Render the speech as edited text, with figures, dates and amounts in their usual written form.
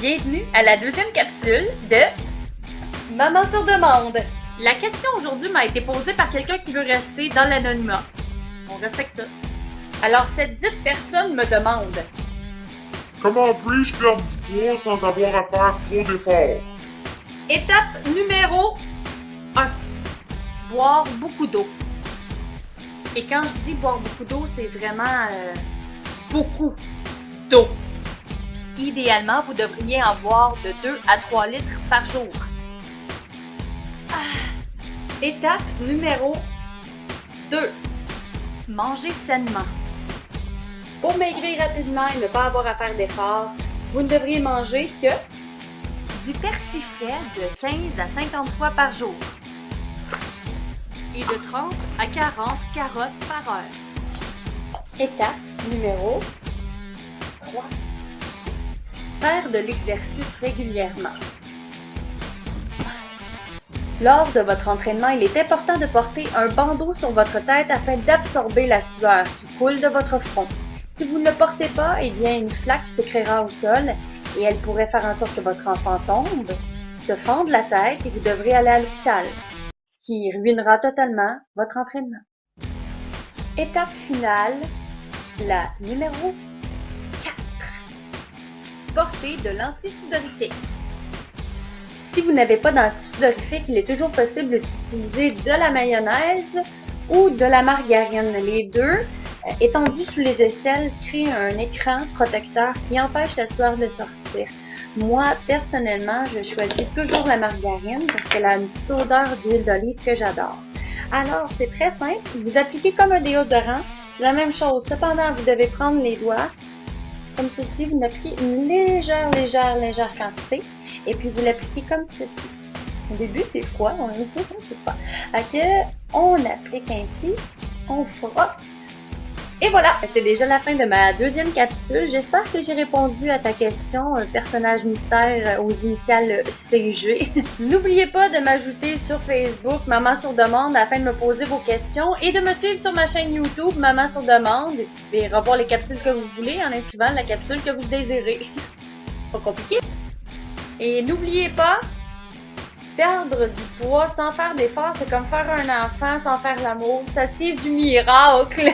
Bienvenue à la deuxième capsule de Maman sur demande. La question aujourd'hui m'a été posée par quelqu'un qui veut rester dans l'anonymat. On respecte ça. Alors cette dite personne me demande: Comment puis-je perdre du poids sans avoir à faire trop d'efforts? étape numéro 1. Boire beaucoup d'eau. Et quand je dis boire beaucoup d'eau, c'est vraiment beaucoup d'eau. Idéalement, vous devriez en boire de 2 à 3 litres par jour. Étape numéro 2. Manger sainement. Pour maigrir rapidement et ne pas avoir à faire d'efforts, vous ne devriez manger que du persil frais de 15 à 50 fois par jour et de 30 à 40 carottes par heure. Étape numéro 3. Faire de l'exercice régulièrement. Lors de votre entraînement, il est important de porter un bandeau sur votre tête afin d'absorber la sueur qui coule de votre front. Si vous ne le portez pas, eh bien une flaque se créera au sol et elle pourrait faire en sorte que votre enfant tombe, se fende la tête et vous devrez aller à l'hôpital, ce qui ruinera totalement votre entraînement. Étape finale, la numéro 4. Porter de l'antisudorifique. Si vous n'avez pas d'antisudorifique, il est toujours possible d'utiliser de la mayonnaise ou de la margarine. Les deux, étendus sous les aisselles, créent un écran protecteur qui empêche la sueur de sortir. Moi, personnellement, je choisis toujours la margarine parce qu'elle a une petite odeur d'huile d'olive que j'adore. Alors, c'est très simple. Vous appliquez comme un déodorant. C'est la même chose. Cependant, vous devez prendre les doigts comme ceci. Vous appliquez une légère quantité. Et puis, vous l'appliquez comme ceci. Au début, c'est froid. On applique ainsi. On frotte. Et voilà, c'est déjà la fin de ma deuxième capsule. J'espère que j'ai répondu à ta question, personnage mystère aux initiales CG. N'oubliez pas de m'ajouter sur Facebook, Maman sur demande, afin de me poser vos questions et de me suivre sur ma chaîne YouTube, Maman sur demande. Vous pouvez revoir les capsules que vous voulez en inscrivant la capsule que vous désirez. Pas compliqué. Et n'oubliez pas, perdre du poids sans faire d'efforts, c'est comme faire un enfant sans faire l'amour. Ça tient du miracle.